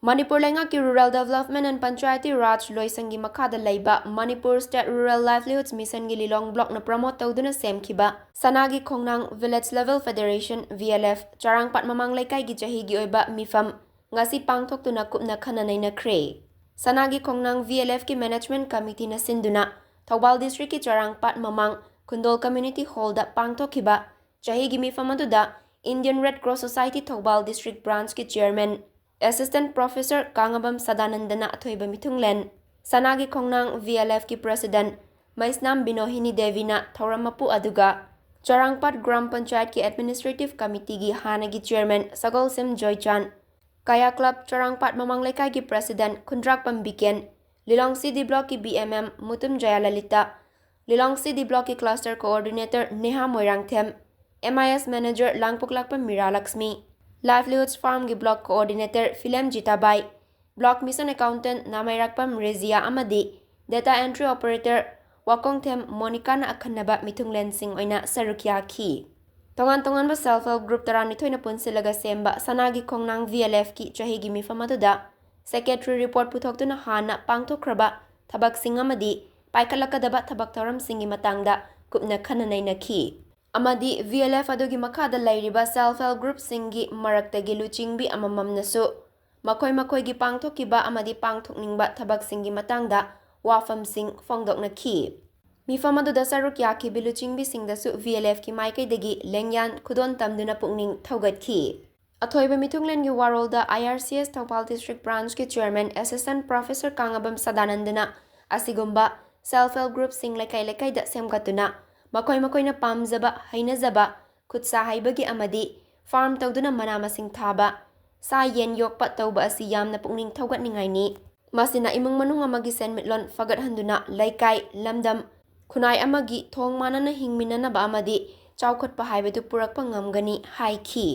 Manipur Lengaki Rural Development and Panchayati Raj Loisangi Makhada Leiba Manipur State Rural Livelihoods Mission gi Lilong Block na promote tawduna semkhiba Sanagi Khongnang Village Level Federation VLF Charangpat Mamang Leikai gi chahigi oiba meefam ngasi Pangthoktuna kupna Khanna neinakhre Sanagi Khongnang VLF ki Management Committee na sinduna Thoubal District ki Charangpat Mamang Kundol Community Hall da pangthokhiba chahigi meefam aduda Indian Red Cross Society Thoubal District Branch ki Chairman Assistant Professor Kangabam Sadanandana Athoiba Mithunglen, Sanagi Khongnang VLF ki President, Maisnam Binohini Devina Thoramapu Aduga, Charangpat Gram Panchayat ki Administrative Committee gi Khanna gi Chairman Sagol Sim Joychan, Kaya Club Charangpat Mamang Leikai ki President Kundrakpam Biken, Lilong CD Block ki BMM Mutum Jayalalita, Lilong CD Block ki Cluster Coordinator Neha Moirangthem, MIS Manager Langpuklakpam Mira Laxmi, Livelihoods Farm gi Block Coordinator Philem Jitabai, Block Mission Accountant Namairakpam Rezia Amadi, Data Entry Operator Wakongthem Monica na akhanaba mithunglen sing oina sarukya ki. Tongan ba self-help group taranitoy na punsilaga semba Sanagi Khongnang VLF ki chahigi meefam aduda, Secretary Report Pangthoktuna Khanna pangthokraba thabak sing amadi paikalakadaba thabak tawram singi matangda kupna Khanna neinakhre. Amadi VLF adugi makhada lairiba self-help group singi maraktagi luchingbi amamam nasu makoi gi pangthokiba amadi pangthokningba thabak singi matangda wafam sing phongdoknakhi. Meefam aduda saruk yaki biluchingbi singdasu VLF ki maikaidagi lengyan khudon tamduna pukning thaugatkhi. Athoiba mithunglen gi warolda IRCS Thoubal District Branch ki Chairman Assistant Professor Kangabam Sadanandana asigumba self-help group sing lekai da semgatuna makoi na pamzaba hainazaba khutsa haibagi amadi farm tawduna mana masing thaba sa yen yokpa tawba asi yamna pukning thaugatningaini masina imung manung amagi senmitlon fagathanduna leikai lamdam khunai amagi thong manana hingminana ba amadi chawkhotpa haibadu purakpa ngamgani haikhi.